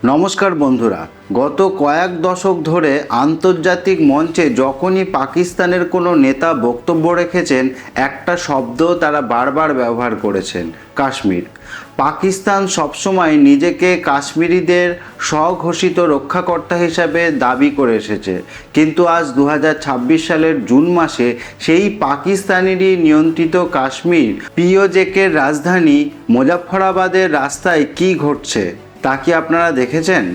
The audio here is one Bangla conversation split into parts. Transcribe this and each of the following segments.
নমস্কার বন্ধুরা, গত কয়েক দশক ধরে আন্তর্জাতিক মঞ্চে যখনই পাকিস্তানের কোনো নেতা বক্তব্য রেখেছেন, একটা শব্দ তারা বারবার ব্যবহার করেছেন: কাশ্মীর। পাকিস্তান সবসময় নিজেকে কাশ্মীরিদের স্বঘোষিত রক্ষাকর্তা হিসাবে দাবি করে এসেছে, কিন্তু আজ 2026 সালের জুন মাসে সেই পাকিস্তানেরই নিয়ন্ত্রিত কাশ্মীর পিওজেকের রাজধানী মুজাফফরাবাদের রাস্তায় কী ঘটছে তা কি আপনারা দেখেছেন?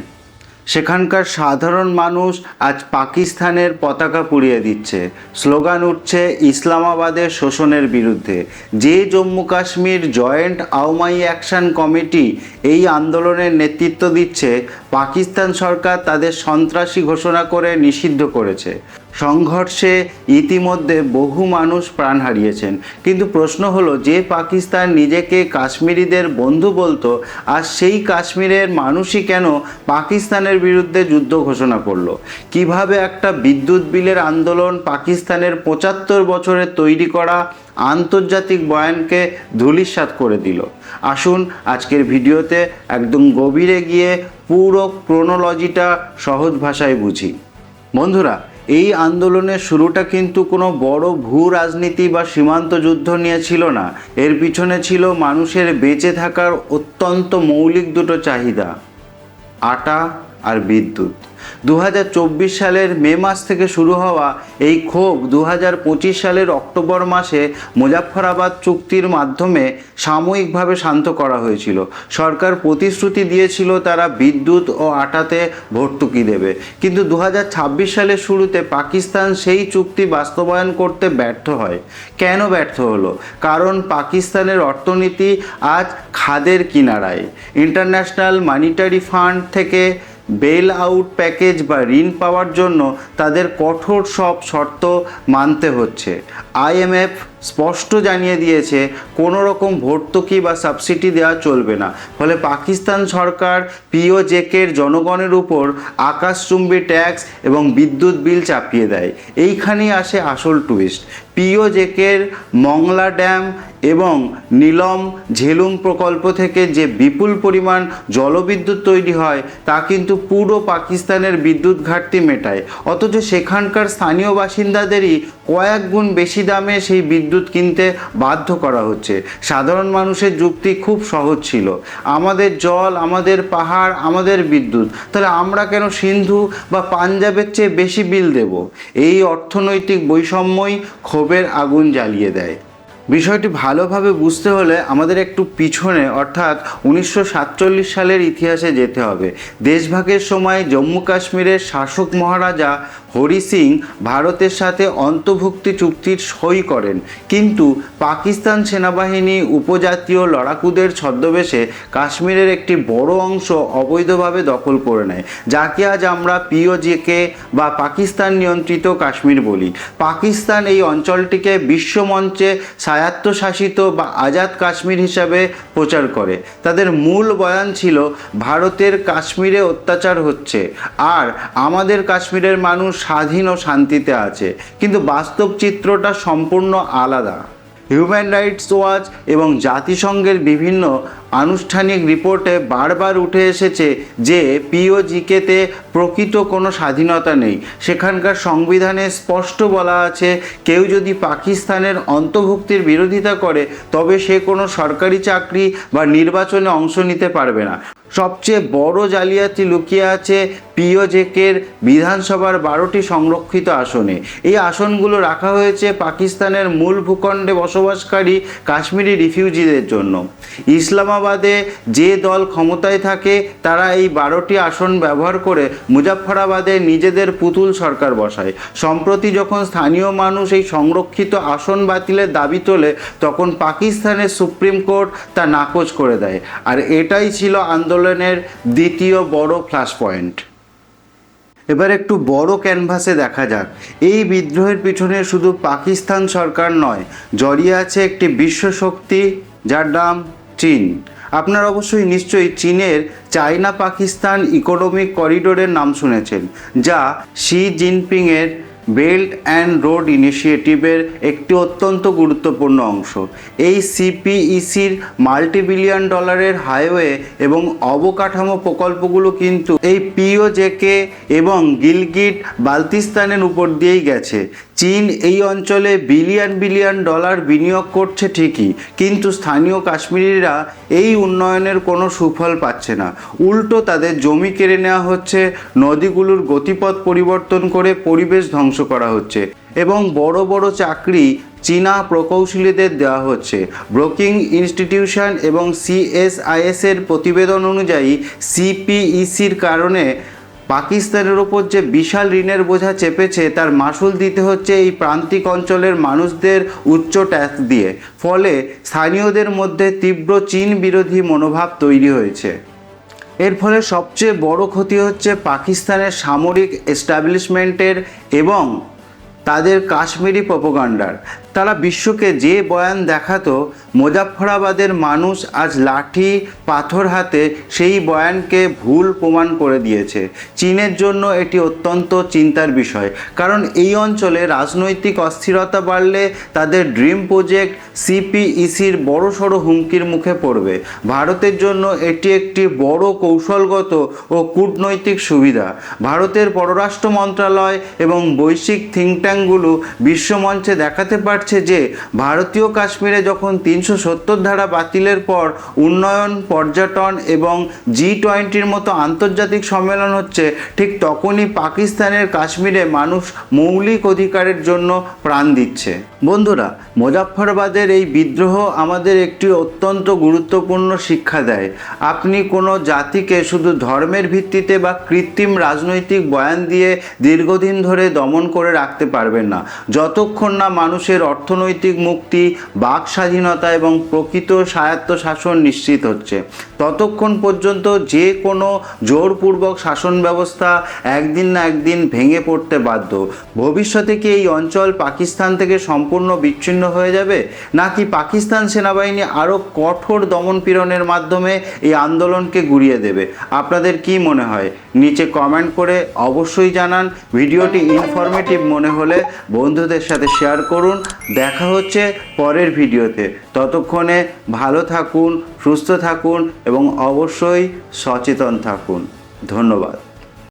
সেখানকার সাধারণ মানুষ আজ পাকিস্তানের পতাকা পুড়িয়ে দিচ্ছে, স্লোগান উঠছে ইসলামাবাদের শোষণের বিরুদ্ধে। যে Jammu Kashmir joint Awami action committee এই আন্দোলনের নেতৃত্ব দিচ্ছে, পাকিস্তান সরকার তাদের সন্ত্রাসী ঘোষণা করে নিষিদ্ধ করেছে। সংঘর্ষে ইতিমধ্যে বহু মানুষ প্রাণ হারিয়েছেন, কিন্তু প্রশ্ন হলো, যে পাকিস্তান নিজেকে কাশ্মীরিদের বন্ধু বলতো, আজ সেই কাশ্মীরের মানুষই কেন পাকিস্তানের বিরুদ্ধে যুদ্ধ ঘোষণা করলো? কিভাবে একটা বিদ্যুৎ বিলের আন্দোলন পাকিস্তানের 75 বছরে তৈরি করা আন্তর্জাতিক বয়ানকে ধূলিসাৎ করে দিল? আসুন আজকের ভিডিওতে একদম গভীরে গিয়ে পুরো ক্রোনোলজিটা সহজ ভাষায় বুঝি। বন্ধুরা, এই আন্দোলনের শুরুটা কিন্তু কোনো বড় ভূ রাজনীতি বা সীমান্ত যুদ্ধ নিয়ে ছিল না। এর পিছনে ছিল মানুষের বেঁচে থাকার অত্যন্ত মৌলিক দুটো চাহিদা: আটা আর বিদ্যুৎ। 2024 সালের মে মাস থেকে শুরু হওয়া এই ক্ষোভ 2025 সালের অক্টোবর মাসে মুজাফফরাবাদ চুক্তির মাধ্যমে সাময়িকভাবে শান্ত করা হয়েছিল। সরকার প্রতিশ্রুতি দিয়েছিল তারা বিদ্যুৎ ও আটাতে ভর্তুকি দেবে, কিন্তু 2026 সালের শুরুতে পাকিস্তান সেই চুক্তি বাস্তবায়ন করতে ব্যর্থ হয়। কেন ব্যর্থ হলো? কারণ পাকিস্তানের অর্থনীতি আজ খাদের কিনারায়। ইন্টারন্যাশনাল মনিটারি ফান্ড থেকে বেল আউট প্যাকেজ বা ঋণ পাওয়ার জন্য তাদের কঠোর সব শর্ত মানতে হচ্ছে। IMF স্পষ্ট জানিয়ে দিয়েছে কোনো রকম ভর্তুকি বা সাবসিডি দেওয়া চলবে না। ফলে পাকিস্তান সরকার পিওজেকের জনগণের উপর আকাশচুম্বী ট্যাক্স এবং বিদ্যুৎ বিল চাপিয়ে দেয়। এইখানেই আসে আসল টুইস্ট। পিওজেকের মংলা ড্যাম এবং নীলম ঝেলুম প্রকল্প থেকে যে বিপুল পরিমাণ জলবিদ্যুৎ তৈরি হয়, তা কিন্তু পুরো পাকিস্তানের বিদ্যুৎ ঘাটতি মেটায়। অথচ সেখানকার স্থানীয় বাসিন্দাদেরই কয়েক গুণ বেশি দামে সেই বিদ্যুৎ কিনতে বাধ্য করা হচ্ছে। সাধারণ মানুষের যুক্তি খুব সহজ ছিল: আমাদের জল, আমাদের পাহাড়, আমাদের বিদ্যুৎ, তাহলে আমরা কেন সিন্ধু বা পাঞ্জাবের চেয়ে বেশি বিল দেব? এই অর্থনৈতিক বৈষম্যই ক্ষোভের আগুন জ্বালিয়ে দেয়। বিষয়টি ভালোভাবে বুঝতে হলে আমাদের একটু পিছনে, অর্থাৎ 1947 সালের ইতিহাসে যেতে হবে। দেশভাগের সময় জম্মু কাশ্মীরের শাসক মহারাজা হরি সিং ভারতের সাথে অন্তর্ভুক্তি চুক্তির সই করেন, কিন্তু পাকিস্তান সেনাবাহিনী উপজাতীয় লড়াকুদের ছদ্মবেশে কাশ্মীরের একটি বড় অংশ অবৈধভাবে দখল করে নেয়, যাকে আজ আমরা পিওজেকে বা পাকিস্তান নিয়ন্ত্রিত কাশ্মীর বলি। পাকিস্তান এই অঞ্চলটিকে বিশ্বমঞ্চে স্বায়ত্তশাসিত বা আজাদ কাশ্মীর হিসাবে প্রচার করে। তাদের মূল বয়ান ছিল, ভারতের কাশ্মীরে অত্যাচার হচ্ছে আর আমাদের কাশ্মীরের মানুষ স্বাধীন ও শান্তিতে আছে, কিন্তু বাস্তব চিত্রটা সম্পূর্ণ আলাদা। হিউম্যান রাইটস ওয়াচ এবং জাতিসংঘের বিভিন্ন আনুষ্ঠানিক রিপোর্টে বারবার উঠে এসেছে যে পিওজেকেতে প্রকৃত কোনো স্বাধীনতা নেই। সেখানকার সংবিধানে স্পষ্ট বলা আছে, কেউ যদি পাকিস্তানের অন্তর্ভুক্তির বিরোধিতা করে তবে সে কোনো সরকারি চাকরি বা নির্বাচনে অংশ নিতে পারবে না। সবচেয়ে বড় জালিয়াতি লুকিয়ে আছে পিওজেকের বিধানসভার 12টি সংরক্ষিত আসনে। এই আসনগুলো রাখা হয়েছে পাকিস্তানের মূল ভূখণ্ডে বসবাসকারী কাশ্মীরি রিফিউজিদের জন্য। ইসলামাবাদে যে দল ক্ষমতায় থাকে তারা এই 12টি আসন ব্যবহার করে মুজাফফরাবাদে নিজেদের পুতুল সরকার বসায়। সম্প্রতি যখন স্থানীয় মানুষ এই সংরক্ষিত আসন বাতিলের দাবি তোলে, তখন পাকিস্তানের সুপ্রিম কোর্ট তা নাকচ করে দেয়। আর এটাই ছিল আন্দোলনের দ্বিতীয় বড় ফ্ল্যাশ পয়েন্ট। এবার একটু বড় ক্যানভাসে দেখা যাক, এই বিদ্রোহের পিছনে শুধু পাকিস্তান সরকার নয়, জড়িয়ে আছে একটি বিশ্ব শক্তি যার নাম চীন। আপনারা অবশ্যই নিশ্চয়ই চীনের চায়না পাকিস্তান ইকোনমিক করিডোরের নাম শুনেছেন, যা শি জিনপিংয়ের বেল্ট অ্যান্ড রোড ইনিশিয়েটিভের একটি অত্যন্ত গুরুত্বপূর্ণ অংশ। এই সিপিইসির মাল্টিবিলিয়ন ডলারের হাইওয়ে এবং অবকাঠামো প্রকল্পগুলো কিন্তু এই পিওজেকে এবং গিলগিট বালতিস্তানের উপর দিয়েই গেছে। চীন এই অঞ্চলে বিলিয়ন বিলিয়ন ডলার বিনিয়োগ করছে ঠিকই, কিন্তু স্থানীয় কাশ্মীরিরা এই উন্নয়নের কোনো সুফল পাচ্ছে না। উল্টো তাদের জমি কেড়ে নেওয়া হচ্ছে, নদীগুলোর গতিপথ পরিবর্তন করে পরিবেশ ধ্বংস করা হচ্ছে এবং বড় বড় চাকরি চীনা প্রকৌশলীদের দেওয়া হচ্ছে। ব্রোকিং ইনস্টিটিউশন এবং সিএসআইএসের প্রতিবেদন অনুযায়ী সিপিইসির কারণে পাকিস্তানের ওপর যে বিশাল ঋণের বোঝা চেপেছে তার মাসুল দিতে হচ্ছে এই প্রান্তিক অঞ্চলের মানুষদের উচ্চ ট্যাক্স দিয়ে। ফলে স্থানীয়দের মধ্যে তীব্র চীন বিরোধী মনোভাব তৈরি হয়েছে। এর ফলে সবচেয়ে বড় ক্ষতি হচ্ছে পাকিস্তানের সামরিক এস্টাবলিশমেন্টের এবং তাদের কাশ্মীরি প্রোপাগান্ডার। তারা বিশ্বকে যে বয়ান দেখাতো মুজাফফরাবাদের মানুষ আজ লাঠি পাথর হাতে সেই বয়ানকে ভুল প্রমাণ করে দিয়েছে। চীনের জন্য এটি অত্যন্ত চিন্তার বিষয়, কারণ এই অঞ্চলে রাজনৈতিক অস্থিরতা বাড়লে তাদের ড্রিম প্রজেক্ট সিপিইসির বড়সড় হুমকির মুখে পড়বে। ভারতের জন্য এটি একটি বড় কৌশলগত ও কূটনৈতিক সুবিধা। ভারতের পররাষ্ট্র মন্ত্রণালয় এবং বৈশ্বিক থিঙ্ক ট্যাঙ্কগুলো বিশ্বমঞ্চে দেখাতে পারছে যে ভারতীয় কাশ্মীরে যখন 370 ধারা বাতিলের পর উন্নয়ন, পর্যটন এবং G20-র মতো আন্তর্জাতিক সম্মেলন হচ্ছে, ঠিক তখনই পাকিস্তানের কাশ্মীরে মানুষ মৌলিক অধিকারের জন্য প্রাণ দিচ্ছে। বন্ধুরা, মুজাফফরাবাদের এই বিদ্রোহ আমাদের একটি অত্যন্ত গুরুত্বপূর্ণ শিক্ষা দেয়। আপনি কোনো জাতিকে শুধু ধর্মের ভিত্তিতে বা কৃত্রিম রাজনৈতিক বয়ান দিয়ে দীর্ঘদিন ধরে দমন করে রাখতে পারবেন না। যতক্ষণ না মানুষের অর্থনৈতিক মুক্তি, বাক স্বাধীনতা এবং প্রকৃত স্বায়ত্তশাসন নিশ্চিত হচ্ছে, ততক্ষণ পর্যন্ত যে কোনো জোরপূর্বক শাসন ব্যবস্থা একদিন না একদিন ভেঙে পড়তে বাধ্য। ভবিষ্যতে কি এই অঞ্চল পাকিস্তান থেকে সম্পূর্ণ বিচ্ছিন্ন হয়ে যাবে, নাকি পাকিস্তান সেনাবাহিনী আরও কঠোর দমনপীড়নের মাধ্যমে এই আন্দোলনকে গুড়িয়ে দেবে? আপনাদের কি মনে হয়? নিচে কমেন্ট করে অবশ্যই জানান। ভিডিওটি ইনফরমেটিভ মনে হলে বন্ধুদের সাথে শেয়ার করুন। দেখা হচ্ছে পরের ভিডিওতে। ততক্ষণে ভালো থাকুন, সুস্থ থাকুন এবং অবশ্যই সচেতন থাকুন। ধন্যবাদ।